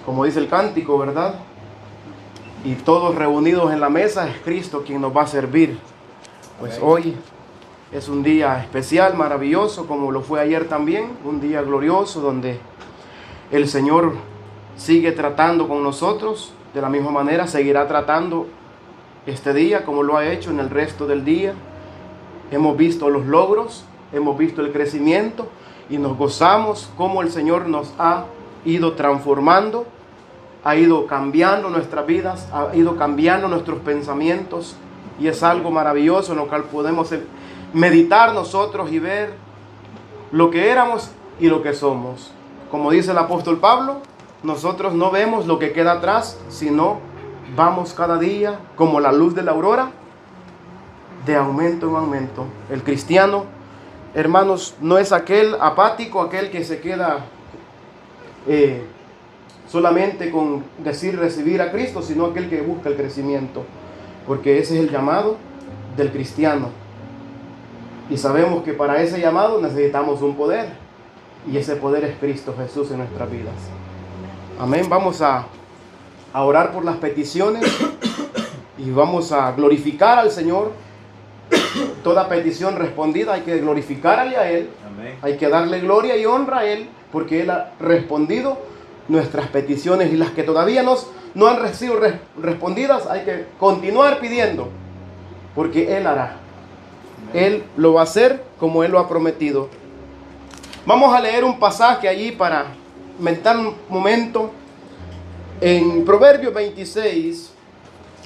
como dice el cántico, ¿verdad? Y todos reunidos en la mesa es Cristo quien nos va a servir. Pues hoy es un día especial, maravilloso, como lo fue ayer también, un día glorioso donde el Señor sigue tratando con nosotros. De la misma manera seguirá tratando este día como lo ha hecho en el resto del día. Hemos visto los logros, hemos visto el crecimiento y nos gozamos como el Señor nos ha ido transformando, ha ido cambiando nuestras vidas, ha ido cambiando nuestros pensamientos, y es algo maravilloso en lo cual podemos meditar nosotros y ver lo que éramos y lo que somos. Como dice el apóstol Pablo, nosotros no vemos lo que queda atrás, sino vamos cada día como la luz de la aurora, de aumento en aumento. El cristiano, hermanos, no es aquel apático, aquel que se queda solamente con decir recibir a Cristo, sino aquel que busca el crecimiento, porque ese es el llamado del cristiano. Y sabemos que para ese llamado necesitamos un poder, y ese poder es Cristo Jesús en nuestras vidas. Amén. Vamos a orar por las peticiones y vamos a glorificar al Señor. Toda petición respondida hay que glorificarle a Él. Amén. Hay que darle gloria y honra a Él, porque Él ha respondido nuestras peticiones, y las que todavía no han sido respondidas hay que continuar pidiendo, porque Él hará. Él lo va a hacer como Él lo ha prometido. Vamos a leer un pasaje allí para mentar un momento. En Proverbios 26,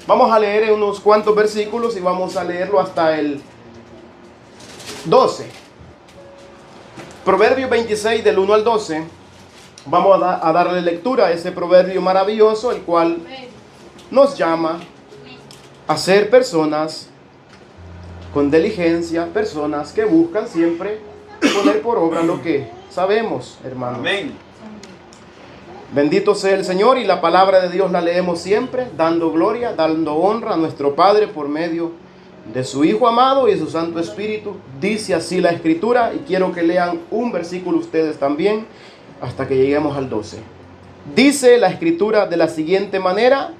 vamos a leer unos cuantos versículos y vamos a leerlo hasta el 12. Proverbios 26 del 1 al 12. Vamos a darle lectura a ese proverbio maravilloso, el cual nos llama a ser personas con diligencia, personas que buscan siempre poner por obra lo que sabemos, hermanos. Amén. Bendito sea el Señor, y la palabra de Dios la leemos siempre, dando gloria, dando honra a nuestro Padre por medio de su Hijo amado y de su Santo Espíritu. Dice así la Escritura, y quiero que lean un versículo ustedes también, hasta que lleguemos al 12. Dice la Escritura de la siguiente manera: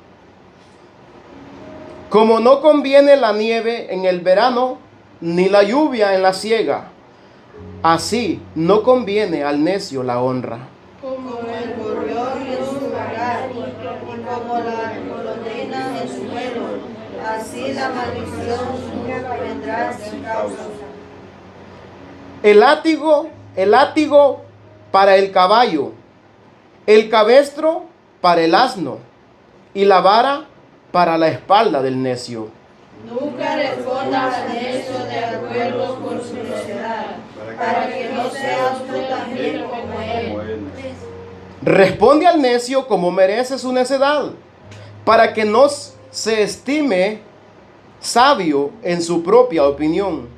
como no conviene la nieve en el verano, ni la lluvia en la siega, así no conviene al necio la honra. Como el gorrión en su hogar, y como la golondrina en su vuelo, así la maldición nunca vendrá sin causa. El látigo para el caballo, el cabestro para el asno, y la vara para la espalda del necio. Nunca respondas al necio de acuerdo con su necedad, para que no seas tú también como él. Responde al necio como merece su necedad, para que no se estime sabio en su propia opinión.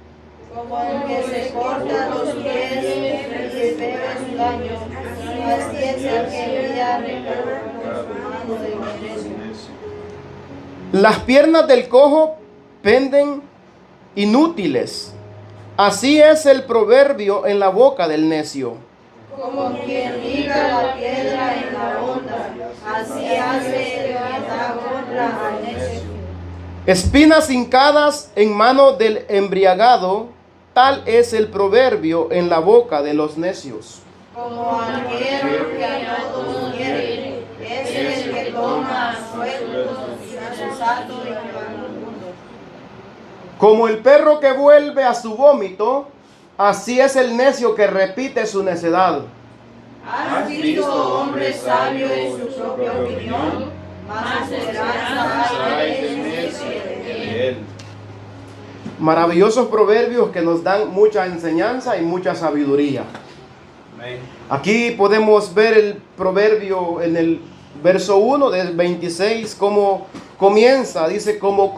Como el que se corta los pies y espera su daño, no es ciencia que envía recado con su mano de necio. Las piernas del cojo penden inútiles. Así es el proverbio en la boca del necio. Como quien liga la piedra en la honda, así hace el que da honra al necio. Espinas hincadas en mano del embriagado, tal es el proverbio en la boca de los necios. Como arquero que a todos quiere, es el que toma sueldos insensato y vagabundo. Como el perro que vuelve a su vómito, así es el necio que repite su necedad. ¿Has visto hombre sabio en su propia opinión? Más esperanza hay en el necio de él. Maravillosos proverbios que nos dan mucha enseñanza y mucha sabiduría. Aquí podemos ver el proverbio en el verso 1 del 26, cómo comienza. Dice: como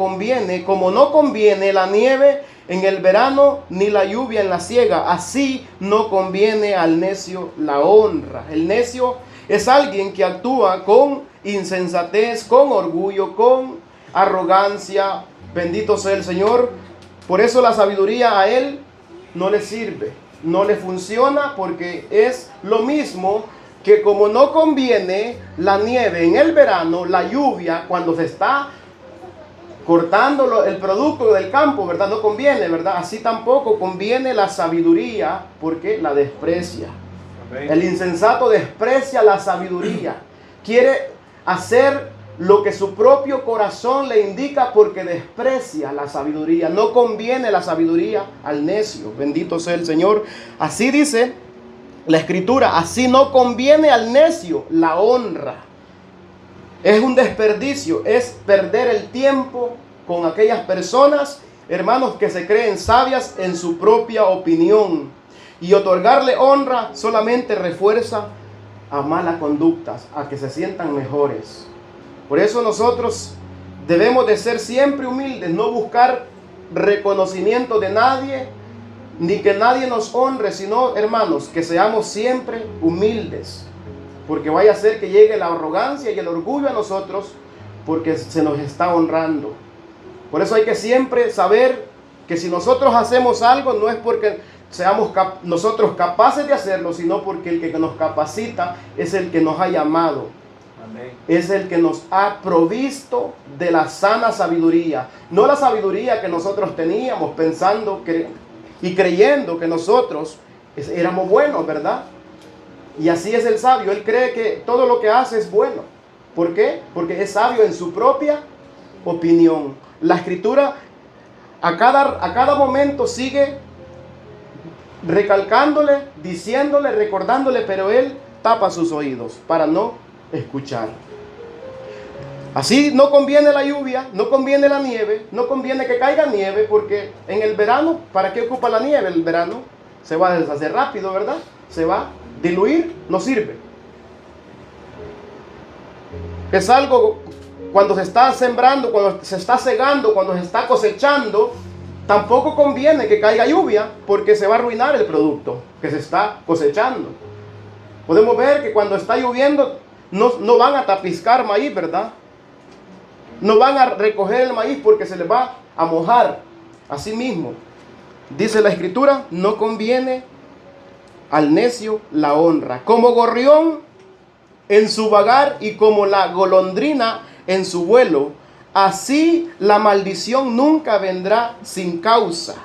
no conviene la nieve en el verano, ni la lluvia en la siega, así no conviene al necio la honra. El necio es alguien que actúa con insensatez, con orgullo, con arrogancia. Bendito sea el Señor. Por eso la sabiduría a él no le sirve, no le funciona, porque es lo mismo que como no conviene la nieve en el verano, la lluvia cuando se está cortando el producto del campo, ¿verdad? No conviene, ¿verdad? Así tampoco conviene la sabiduría, porque la desprecia. Amén. El insensato desprecia la sabiduría. Quiere hacer lo que su propio corazón le indica porque desprecia la sabiduría. No conviene la sabiduría al necio. Bendito sea el Señor. Así dice la Escritura, así no conviene al necio la honra. Es un desperdicio, es perder el tiempo con aquellas personas, hermanos, que se creen sabias en su propia opinión. Y otorgarle honra solamente refuerza a malas conductas, a que se sientan mejores. Por eso nosotros debemos de ser siempre humildes, no buscar reconocimiento de nadie, ni que nadie nos honre, sino, hermanos, que seamos siempre humildes. Porque vaya a ser que llegue la arrogancia y el orgullo a nosotros, porque se nos está honrando. Por eso hay que siempre saber que si nosotros hacemos algo, no es porque seamos nosotros capaces de hacerlo, sino porque el que nos capacita es el que nos ha llamado. Amén. Es el que nos ha provisto de la sana sabiduría. No la sabiduría que nosotros teníamos pensando y creyendo que nosotros éramos buenos, ¿verdad? Y así es el sabio. Él cree que todo lo que hace es bueno. ¿Por qué? Porque es sabio en su propia opinión. La Escritura a cada momento sigue recalcándole, diciéndole, recordándole, pero él tapa sus oídos para no escuchar. Así no conviene la lluvia, no conviene la nieve, no conviene que caiga nieve, porque en el verano, ¿para qué ocupa la nieve? El verano se va a deshacer rápido, ¿verdad? Se va a diluir, no sirve. Es algo cuando se está sembrando, cuando se está segando, cuando se está cosechando, tampoco conviene que caiga lluvia, porque se va a arruinar el producto que se está cosechando. Podemos ver que cuando está lloviendo no van a tapizcar maíz, ¿verdad? No van a recoger el maíz porque se les va a mojar. Así mismo, dice la Escritura, no conviene al necio la honra. Como gorrión en su vagar y como la golondrina en su vuelo, así la maldición nunca vendrá sin causa.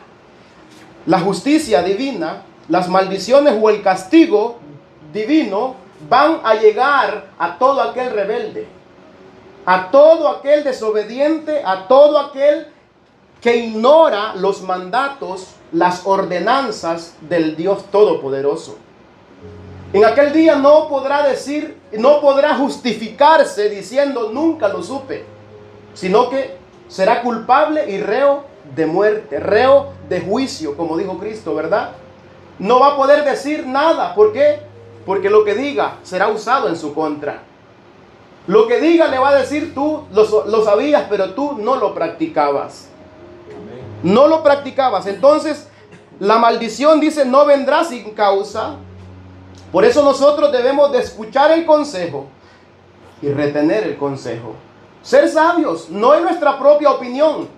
La justicia divina, las maldiciones o el castigo divino van a llegar a todo aquel rebelde, a todo aquel desobediente, a todo aquel que ignora los mandatos, las ordenanzas del Dios Todopoderoso. En aquel día no podrá decir, no podrá justificarse diciendo nunca lo supe, sino que será culpable y reo de muerte, reo de juicio, como dijo Cristo, ¿verdad? No va a poder decir nada. ¿Por qué? Porque lo que diga será usado en su contra. Lo que diga le va a decir, tú lo sabías, pero tú no lo practicabas. No lo practicabas. Entonces, la maldición, dice, no vendrá sin causa. Por eso nosotros debemos de escuchar el consejo y retener el consejo. Ser sabios, no en nuestra propia opinión,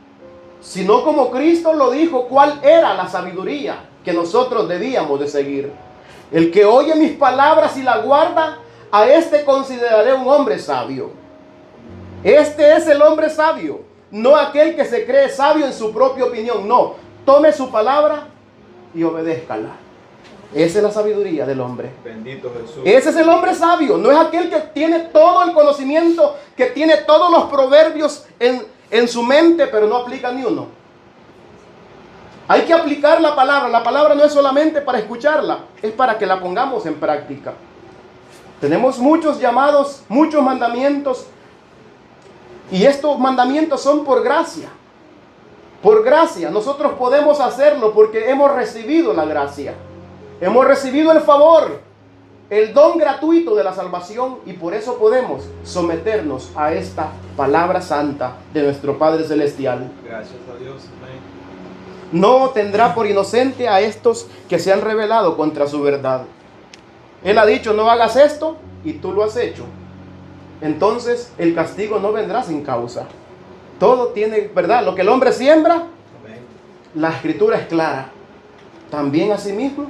sino como Cristo lo dijo, cuál era la sabiduría que nosotros debíamos de seguir. El que oye mis palabras y la guarda, a este consideraré un hombre sabio. Este es el hombre sabio, no aquel que se cree sabio en su propia opinión. No, tome su palabra y obedézcala. Esa es la sabiduría del hombre. Bendito Jesús. Ese es el hombre sabio. No es aquel que tiene todo el conocimiento, que tiene todos los proverbios en su mente, pero no aplica ni uno. Hay que aplicar la palabra. La palabra no es solamente para escucharla, es para que la pongamos en práctica. Tenemos muchos llamados, muchos mandamientos, y estos mandamientos son por gracia. Por gracia. Nosotros podemos hacerlo porque hemos recibido la gracia. Hemos recibido el favor, el don gratuito de la salvación, y por eso podemos someternos a esta palabra santa de nuestro Padre Celestial. Gracias a Dios. Amén. No tendrá por inocente a estos que se han rebelado contra su verdad. Él ha dicho, no hagas esto, y tú lo has hecho. Entonces el castigo no vendrá sin causa. Todo tiene, ¿verdad? Lo que el hombre siembra, amén, la Escritura es clara. También asimismo,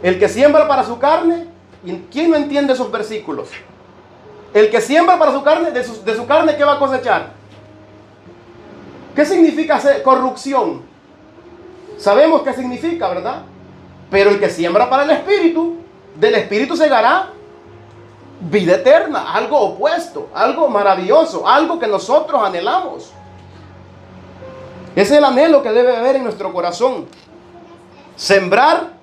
el que siembra para su carne, ¿Y quién no entiende esos versículos? El que siembra para su carne, de su carne, ¿qué va a cosechar? ¿Qué significa corrupción? Sabemos qué significa, ¿verdad? Pero el que siembra para el Espíritu, del Espíritu segará vida eterna, algo opuesto, algo maravilloso, algo que nosotros anhelamos. Ese es el anhelo que debe haber en nuestro corazón. Sembrar,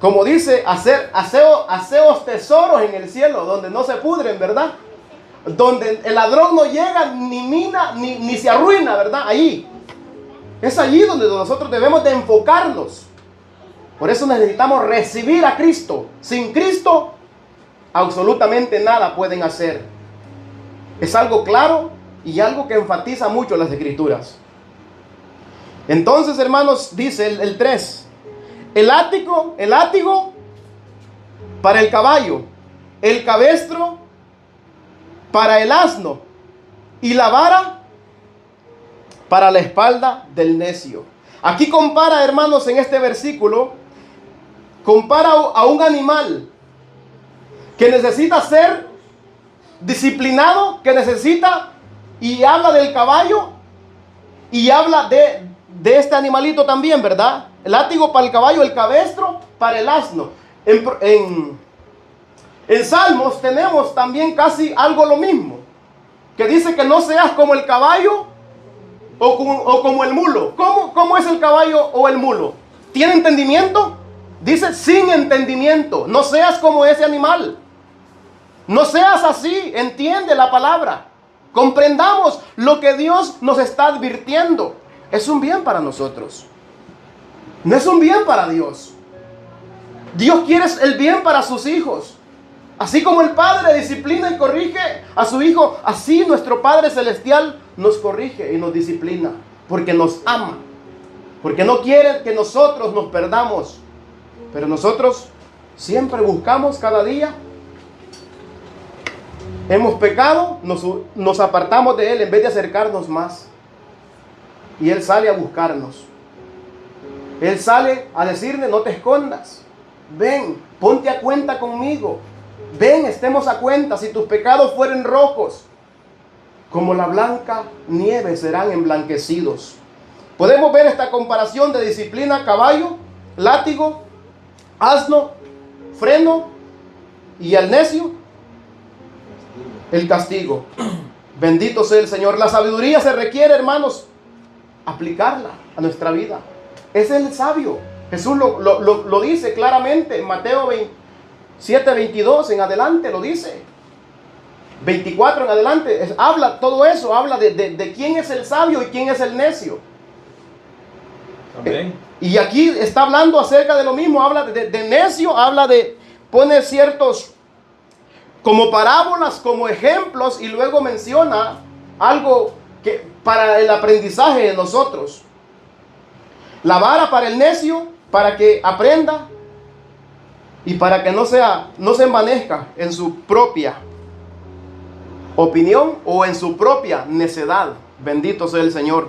como dice, hacer aseos tesoros en el cielo, donde no se pudren, ¿verdad? Donde el ladrón no llega, ni mina, ni se arruina, ¿verdad? Ahí. Es allí donde nosotros debemos de enfocarnos. Por eso necesitamos recibir a Cristo. Sin Cristo, absolutamente nada pueden hacer. Es algo claro y algo que enfatiza mucho las Escrituras. Entonces, hermanos, dice el 3. El látigo para el caballo, el cabestro para el asno y la vara para la espalda del necio. Aquí compara, hermanos, en este versículo, compara a un animal que necesita ser disciplinado, que necesita, y habla del caballo, y habla de este animalito también, ¿verdad? El látigo para el caballo, el cabestro para el asno. En Salmos tenemos también casi algo lo mismo, que dice que no seas como el caballo o como el mulo. ¿Cómo es el caballo o el mulo? ¿Tiene entendimiento? Dice sin entendimiento. No seas como ese animal. No seas así. Entiende la palabra. Comprendamos lo que Dios nos está advirtiendo. Es un bien para nosotros. No es un bien para Dios. Dios quiere el bien para sus hijos. Así como el Padre disciplina y corrige a su Hijo, así nuestro Padre Celestial nos corrige y nos disciplina. Porque nos ama. Porque no quiere que nosotros nos perdamos. Pero nosotros siempre buscamos cada día. Hemos pecado, nos apartamos de Él en vez de acercarnos más. Y Él sale a buscarnos. Él sale a decirle, no te escondas. Ven, ponte a cuenta conmigo. Ven, estemos a cuenta. Si tus pecados fueren rojos, como la blanca nieve serán emblanquecidos. Podemos ver esta comparación de disciplina: caballo, látigo, asno, freno, y al necio, el castigo. Bendito sea el Señor. La sabiduría se requiere, hermanos, aplicarla a nuestra vida. Es el sabio. Jesús lo dice claramente en Mateo 7:22 en adelante, lo dice. 24 en adelante, habla todo eso, habla de quién es el sabio y quién es el necio. Amén. Y aquí está hablando acerca de lo mismo, habla de necio, pone ciertos como parábolas, como ejemplos, y luego menciona algo que para el aprendizaje de nosotros. La vara para el necio, para que aprenda y para que no se envanezca en su propia opinión o en su propia necedad. Bendito sea el Señor.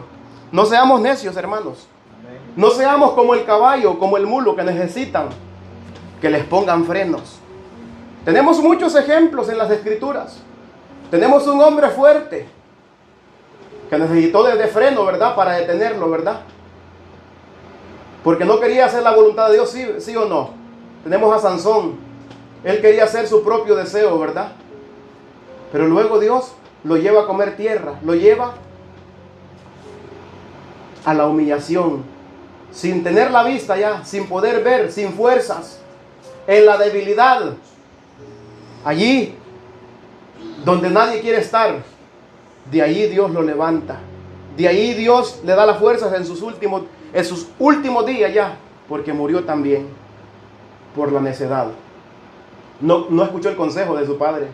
No seamos necios, hermanos. Amén. No seamos como el caballo, como el mulo, que necesitan que les pongan frenos. Tenemos muchos ejemplos en las Escrituras. Tenemos un hombre fuerte que necesitó de freno, ¿verdad? Para detenerlo, ¿verdad? Porque no quería hacer la voluntad de Dios, sí o no. Tenemos a Sansón. Él quería hacer su propio deseo, ¿verdad? Pero luego Dios lo lleva a comer tierra, lo lleva a la humillación, sin tener la vista ya, sin poder ver, sin fuerzas, en la debilidad. Allí donde nadie quiere estar, de allí Dios lo levanta. De ahí Dios le da las fuerzas en sus últimos días ya, porque murió también por la necedad. No escuchó el consejo de su padre.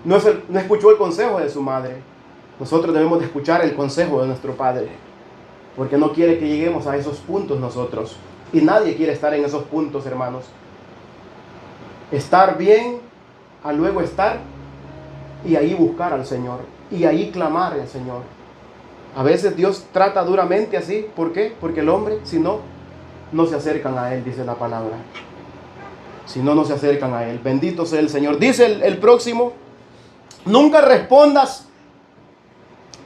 No escuchó el consejo de su madre. Nosotros debemos de escuchar el consejo de nuestro Padre, porque no quiere que lleguemos a esos puntos nosotros. Y nadie quiere estar en esos puntos, hermanos. Estar bien, a luego estar, y ahí buscar al Señor, y ahí clamar al Señor. A veces Dios trata duramente así. ¿Por qué? Porque el hombre, si no se acercan a Él, dice la palabra. si no se acercan a Él. Bendito sea el Señor. Dice el próximo: nunca respondas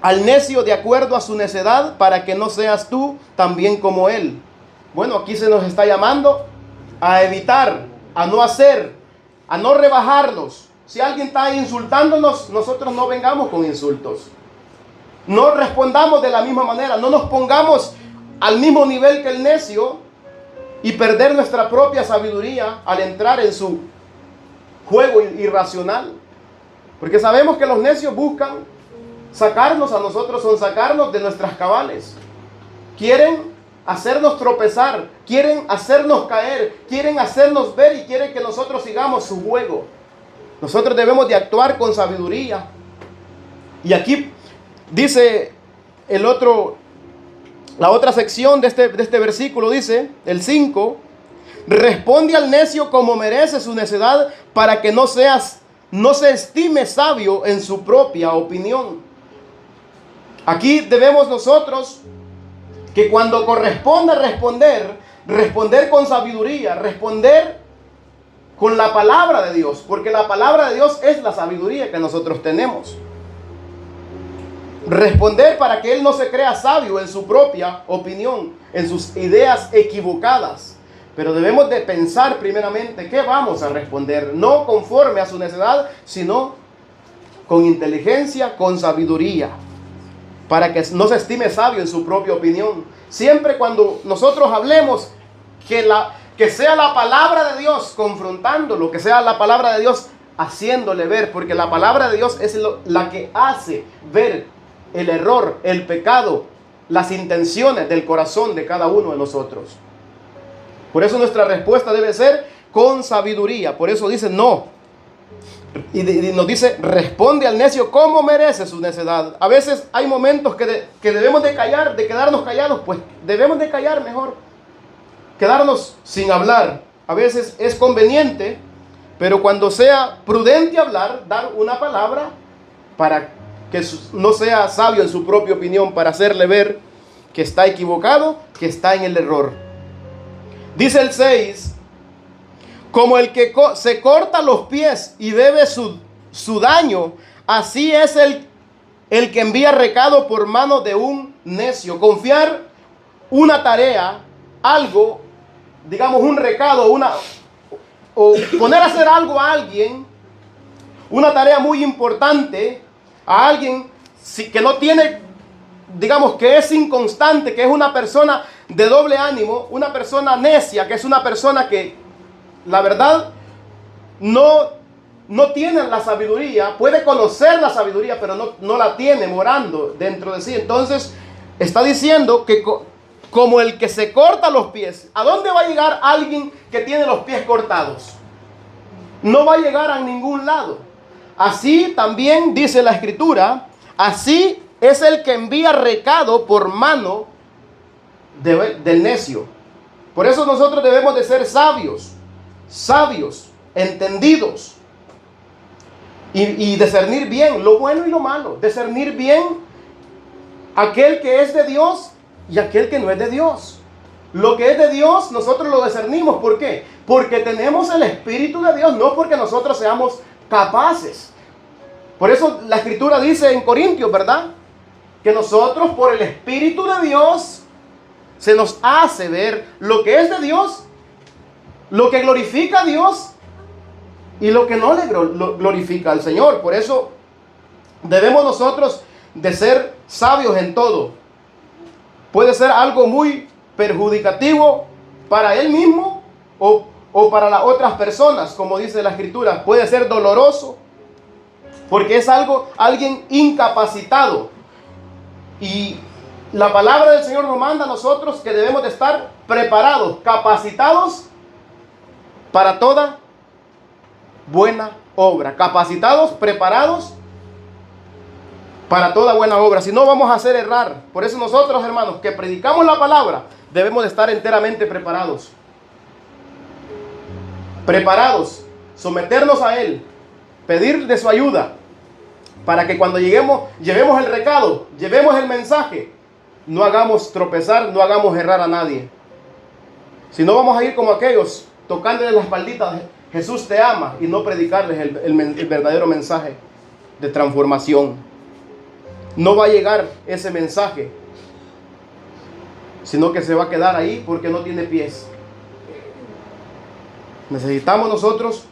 al necio de acuerdo a su necedad, para que no seas tú también como él. Bueno, aquí se nos está llamando a evitar, a no hacer, a no rebajarnos. Si alguien está insultándonos, nosotros no vengamos con insultos. No respondamos de la misma manera, no nos pongamos al mismo nivel que el necio y perder nuestra propia sabiduría al entrar en su juego irracional. Porque sabemos que los necios buscan sacarnos a nosotros, son sacarnos de nuestras cabales. Quieren hacernos tropezar, quieren hacernos caer, quieren hacernos ver y quieren que nosotros sigamos su juego. Nosotros debemos de actuar con sabiduría. Y aquí dice la otra sección de este versículo, dice el 5: responde al necio como merece su necedad, para que no se estime sabio en su propia opinión. Aquí debemos nosotros, que cuando corresponde responder con sabiduría, responder con la palabra de Dios, porque la palabra de Dios es la sabiduría que nosotros tenemos. Responder para que Él no se crea sabio en su propia opinión, en sus ideas equivocadas. Pero debemos de pensar primeramente qué vamos a responder, no conforme a su necedad, sino con inteligencia, con sabiduría, para que no se estime sabio en su propia opinión. Siempre cuando nosotros hablemos, que sea la palabra de Dios confrontándolo, que sea la palabra de Dios haciéndole ver, porque la palabra de Dios es la que hace ver el error, el pecado, las intenciones del corazón de cada uno de nosotros. Por eso nuestra respuesta debe ser con sabiduría. Por eso dice no. Y nos dice: responde al necio como merece su necedad. A veces hay momentos que debemos de callar, de quedarnos callados. Pues debemos de callar mejor, quedarnos sin hablar. A veces es conveniente, pero cuando sea prudente hablar, dar una palabra para que no sea sabio en su propia opinión, para hacerle ver que está equivocado, que está en el error. Dice el 6: como el que se corta los pies y bebe su daño, así es el que envía recado por mano de un necio. Confiar una tarea, algo, digamos un recado, o poner a hacer algo a alguien, una tarea muy importante, a alguien que no tiene, digamos que es inconstante, que es una persona de doble ánimo, una persona necia, que es una persona que la verdad no tiene la sabiduría, puede conocer la sabiduría, pero no la tiene morando dentro de sí. Entonces está diciendo que como el que se corta los pies. ¿A dónde va a llegar alguien que tiene los pies cortados? No va a llegar a ningún lado. Así también dice la Escritura, así es el que envía recado por mano del necio. Por eso nosotros debemos de ser sabios, entendidos, y discernir bien lo bueno y lo malo, discernir bien aquel que es de Dios y aquel que no es de Dios. Lo que es de Dios nosotros lo discernimos. ¿Por qué? Porque tenemos el Espíritu de Dios, no porque nosotros seamos capaces. Por eso la Escritura dice en Corintios, ¿verdad?, que nosotros por el Espíritu de Dios se nos hace ver lo que es de Dios, lo que glorifica a Dios y lo que no le glorifica al Señor. Por eso debemos nosotros de ser sabios en todo. Puede ser algo muy perjudicativo para él mismo o para las otras personas, como dice la Escritura. Puede ser doloroso porque es alguien incapacitado. Y la palabra del Señor nos manda a nosotros que debemos de estar preparados, capacitados para toda buena obra. Capacitados, preparados para toda buena obra. Si no, vamos a hacer errar. Por eso nosotros, hermanos, que predicamos la palabra, debemos de estar enteramente preparados. Preparados, someternos a Él, pedir de su ayuda, para que cuando llevemos el recado, llevemos el mensaje, no hagamos tropezar, no hagamos errar a nadie. Si no, vamos a ir como aquellos tocándole la espaldita, Jesús te ama, y no predicarles el verdadero mensaje de transformación. No va a llegar ese mensaje, sino que se va a quedar ahí porque no tiene pies. Necesitamos nosotros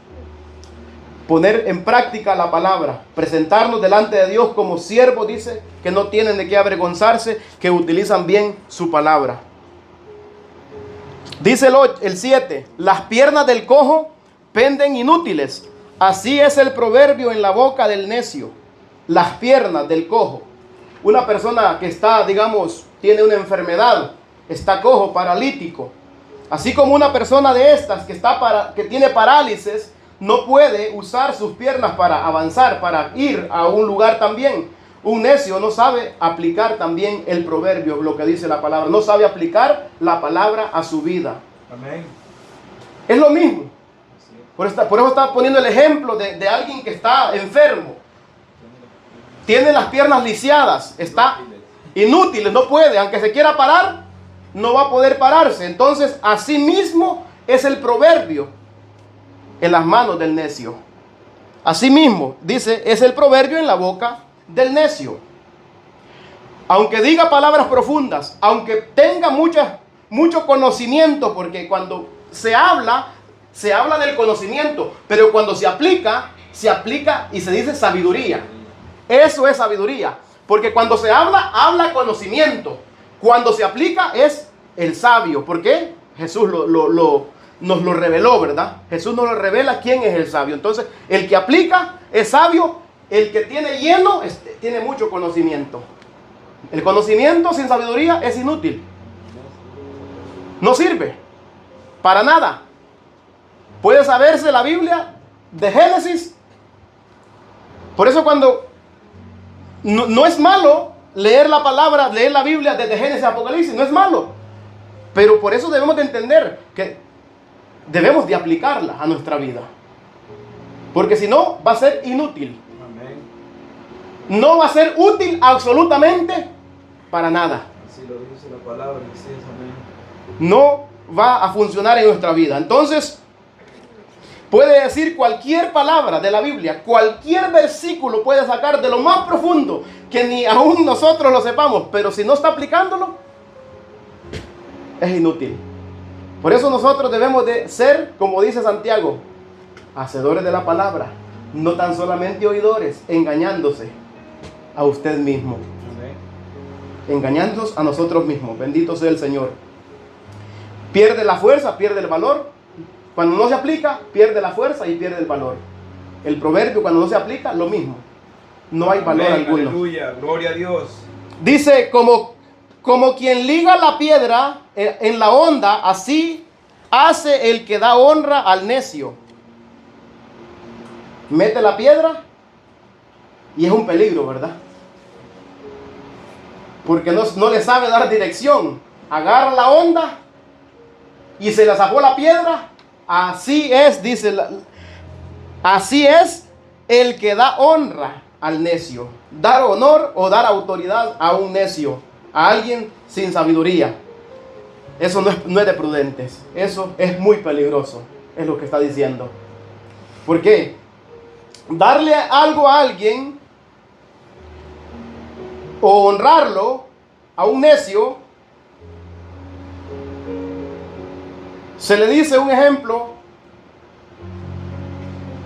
poner en práctica la palabra, presentarnos delante de Dios como siervos, dice, que no tienen de qué avergonzarse, que utilizan bien su palabra. Dice el 7, las piernas del cojo penden inútiles. Así es el proverbio en la boca del necio. Las piernas del cojo. Una persona que está, digamos, tiene una enfermedad, está cojo, paralítico. Así como una persona de estas que tiene parálisis, no puede usar sus piernas para avanzar, para ir a un lugar también. Un necio no sabe aplicar también el proverbio, lo que dice la palabra. No sabe aplicar la palabra a su vida. Amén. Es lo mismo. Por eso está poniendo el ejemplo de alguien que está enfermo. Tiene las piernas lisiadas, está inútil, no puede, aunque se quiera parar, no va a poder pararse. Entonces, así mismo es el proverbio en las manos del necio. Así mismo, dice, es el proverbio en la boca del necio. Aunque diga palabras profundas, aunque tenga mucho conocimiento, porque cuando se habla del conocimiento, pero cuando se aplica y se dice sabiduría. Eso es sabiduría, porque cuando se habla conocimiento. Cuando se aplica es el sabio. ¿Por qué? Jesús nos lo reveló, ¿verdad? Jesús nos lo revela quién es el sabio. Entonces, el que aplica es sabio, el que tiene lleno tiene mucho conocimiento. El conocimiento sin sabiduría es inútil. No sirve para nada. Puede saberse la Biblia de Génesis. Por eso cuando no es malo leer la palabra, leer la Biblia desde Génesis a Apocalipsis, no es malo. Pero por eso debemos de entender que debemos de aplicarla a nuestra vida. Porque si no, va a ser inútil. Amén. No va a ser útil absolutamente para nada. Así lo dice la palabra, así es, amén. No va a funcionar en nuestra vida. Entonces, puede decir cualquier palabra de la Biblia, cualquier versículo puede sacar de lo más profundo, que ni aún nosotros lo sepamos, pero si no está aplicándolo, es inútil. Por eso nosotros debemos de ser, como dice Santiago, hacedores de la palabra, no tan solamente oidores, engañándose a usted mismo. Amén. Engañándonos a nosotros mismos. Bendito sea el Señor. Pierde la fuerza, pierde el valor. Cuando no se aplica, pierde la fuerza y pierde el valor. El proverbio, cuando no se aplica, lo mismo. No hay valor Amén, alguno. aleluya, gloria a Dios. Dice, como quien liga la piedra en la honda, así hace el que da honra al necio. Mete la piedra y es un peligro, ¿verdad? Porque no le sabe dar dirección. Agarra la honda y se le zafó la piedra. Así es, dice, así es el que da honra al necio. Dar honor o dar autoridad a un necio, a alguien sin sabiduría. Eso no es de prudentes. Eso es muy peligroso, es lo que está diciendo. ¿Por qué? Darle algo a alguien o honrarlo a un necio. Se le dice un ejemplo.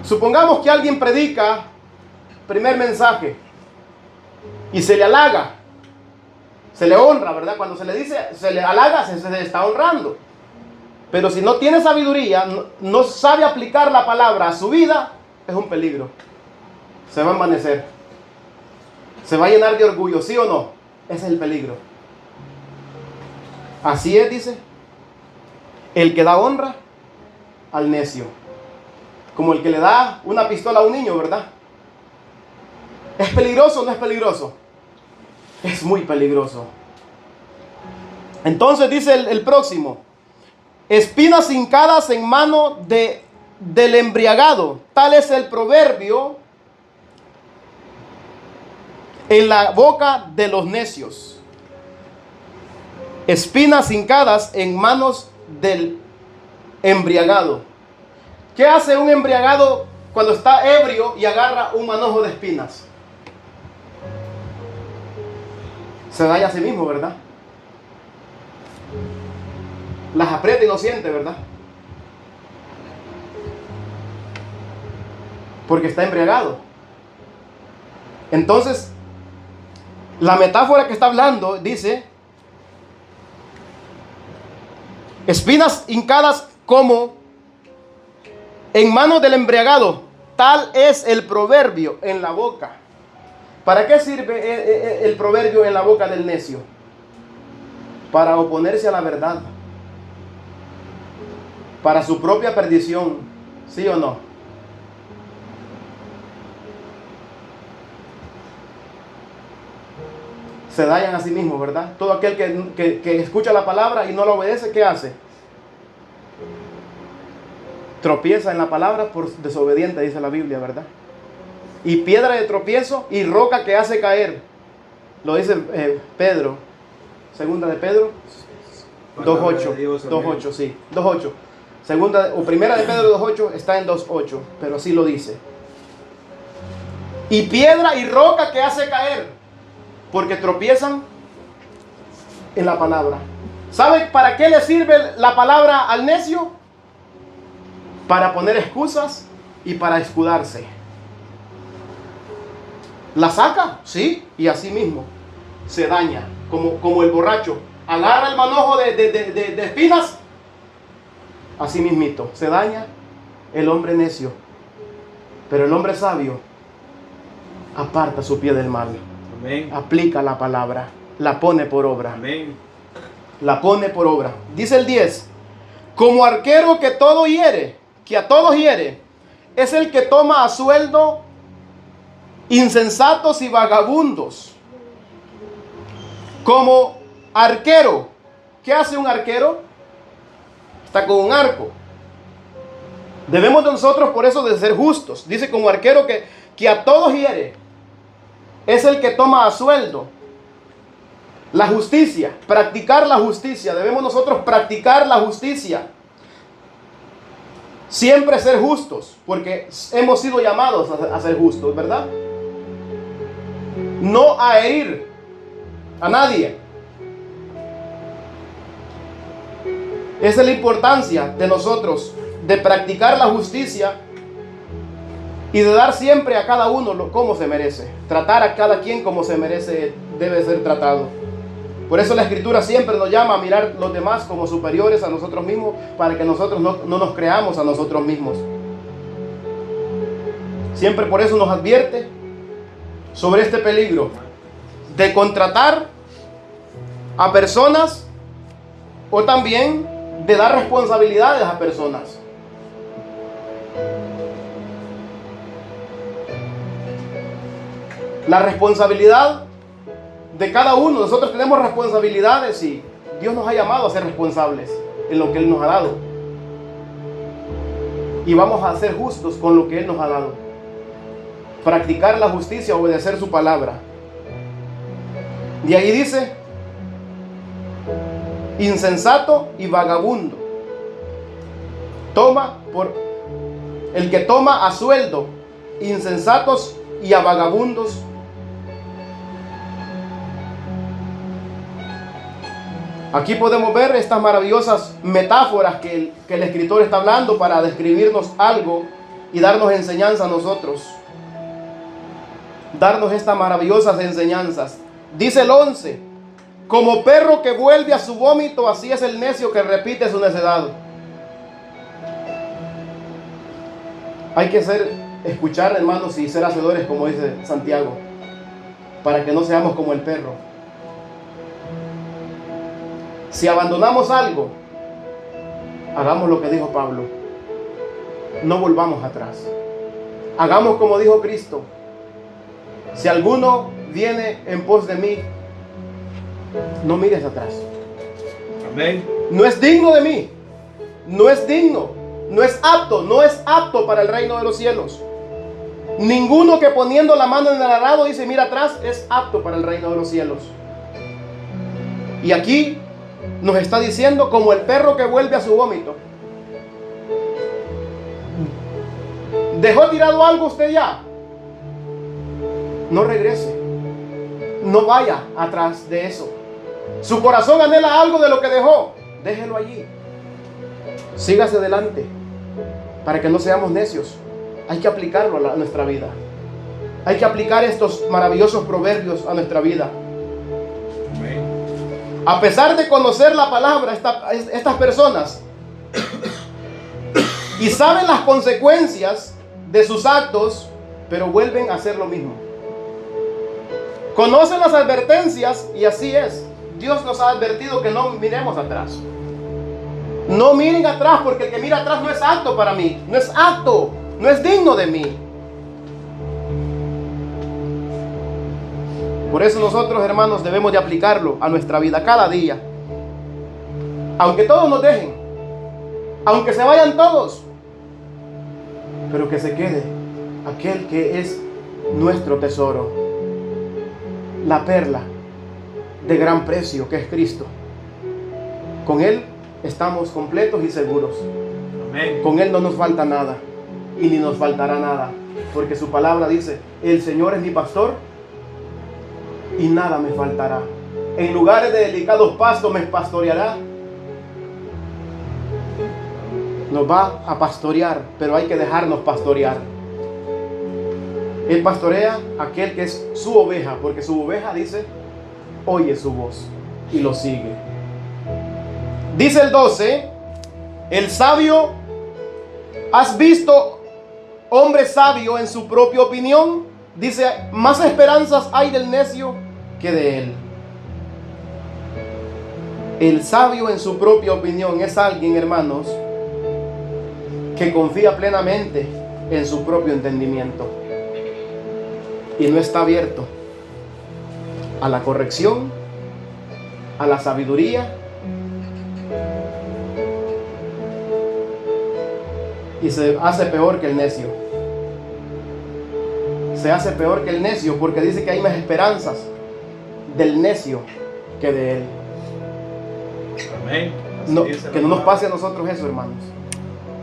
Supongamos que alguien predica primer mensaje y se le halaga, se le honra, ¿verdad? Cuando se le dice, se le halaga, se le está honrando. Pero si no tiene sabiduría, no sabe aplicar la palabra a su vida, es un peligro. Se va a envanecer, se va a llenar de orgullo, ¿sí o no? Ese es el peligro. Así es, dice, el que da honra al necio, como el que le da una pistola a un niño, ¿verdad? ¿Es peligroso o no es peligroso? Es muy peligroso. Entonces dice el próximo: espinas hincadas en mano del embriagado, tal es el proverbio en la boca de los necios. Espinas hincadas en manos del embriagado. ¿Qué hace un embriagado cuando está ebrio y agarra un manojo de espinas? Se daña a sí mismo, ¿verdad? Las aprieta y no siente, ¿verdad? Porque está embriagado. Entonces, la metáfora que está hablando dice: espinas hincadas como en manos del embriagado, tal es el proverbio en la boca. ¿Para qué sirve el proverbio en la boca del necio? Para oponerse a la verdad, para su propia perdición, ¿sí o no? Se dañan a sí mismos, ¿verdad? Todo aquel que escucha la palabra y no la obedece, ¿qué hace? Tropieza en la palabra por desobediente, dice la Biblia, ¿verdad? Y piedra de tropiezo y roca que hace caer. Lo dice Pedro, segunda de Pedro 2.8, 2.8, sí, 2.8. Segunda o primera de Pedro 2.8 está en 2.8, pero así lo dice. Y piedra y roca que hace caer, porque tropiezan en la palabra. ¿Sabe para qué le sirve la palabra al necio? Para poner excusas y para escudarse. La saca, sí, y así mismo se daña, como el borracho agarra el manojo de espinas, así mismito se daña el hombre necio. Pero el hombre sabio aparta su pie del mal. Amén. Aplica la palabra, la pone por obra. Amén. La pone por obra. Dice el 10: como arquero que todo hiere, que a todos hiere, es el que toma a sueldo insensatos y vagabundos. Como arquero, ¿qué hace un arquero? Está con un arco. Debemos nosotros por eso de ser justos. Dice como arquero que a todos hiere, es el que toma a sueldo la justicia, practicar la justicia. Debemos nosotros practicar la justicia. Siempre ser justos, porque hemos sido llamados a ser justos, ¿verdad? No a herir a nadie. Esa es la importancia de nosotros, de practicar la justicia y de dar siempre a cada uno como se merece. Tratar a cada quien como se merece, debe ser tratado. Por eso la Escritura siempre nos llama a mirar los demás como superiores a nosotros mismos, para que nosotros no nos creamos a nosotros mismos. Siempre por eso nos advierte sobre este peligro de contratar a personas o también de dar responsabilidades a personas. La responsabilidad de cada uno. Nosotros tenemos responsabilidades y Dios nos ha llamado a ser responsables en lo que Él nos ha dado. Y vamos a ser justos con lo que Él nos ha dado. Practicar la justicia, obedecer su palabra. Y ahí dice: insensato y vagabundo. El que toma a sueldo insensatos y a vagabundos. Aquí podemos ver estas maravillosas metáforas que el escritor está hablando para describirnos algo y darnos enseñanza a nosotros. Darnos estas maravillosas enseñanzas. Dice el 11: como perro que vuelve a su vómito, así es el necio que repite su necedad. Hay que escuchar, hermanos, y ser hacedores, como dice Santiago, para que no seamos como el perro. Si abandonamos algo, hagamos lo que dijo Pablo. No volvamos atrás. Hagamos como dijo Cristo: si alguno viene en pos de mí, no mires atrás. Amén. No es digno de mí. No es digno. No es apto para el reino de los cielos. Ninguno que poniendo la mano en el arado dice mira atrás es apto para el reino de los cielos. Y aquí nos está diciendo como el perro que vuelve a su vómito. ¿Dejó tirado algo usted ya? No regrese. No vaya atrás de eso. Su corazón anhela algo de lo que dejó. Déjelo allí. Sígase adelante. Para que no seamos necios. Hay que aplicarlo a nuestra vida. Hay que aplicar estos maravillosos proverbios a nuestra vida. Amén. A pesar de conocer la palabra, estas personas y saben las consecuencias de sus actos, pero vuelven a hacer lo mismo. Conocen las advertencias y así es. Dios nos ha advertido que no miremos atrás. No miren atrás, porque el que mira atrás no es apto para mí. No es apto, no es digno de mí. Por eso nosotros, hermanos, debemos de aplicarlo a nuestra vida cada día. Aunque todos nos dejen, aunque se vayan todos, pero que se quede aquel que es nuestro tesoro, la perla de gran precio que es Cristo. Con Él estamos completos y seguros. Amén. Con Él no nos falta nada y ni nos faltará nada, porque su palabra dice: el Señor es mi pastor y nada me faltará. En lugares de delicados pastos me pastoreará. Nos va a pastorear, pero hay que dejarnos pastorear. Él pastorea a aquel que es su oveja, porque su oveja, dice, oye su voz y lo sigue. Dice el 12, el sabio, ¿has visto hombre sabio en su propia opinión? Dice, más esperanzas hay del necio que de él. El sabio en su propia opinión es alguien, hermanos, que confía plenamente en su propio entendimiento y no está abierto a la corrección, a la sabiduría, y se hace peor que el necio. Se hace peor que el necio, porque dice que hay más esperanzas del necio que de él. Amén. Así No, dice la que no nos palabra. pase a nosotros eso, hermanos.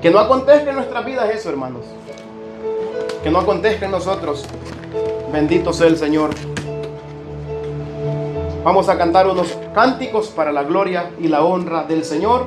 Que no acontezca en nuestras vidas eso, hermanos. Que no acontezca en nosotros. Bendito sea el Señor. Vamos a cantar unos cánticos para la gloria y la honra del Señor.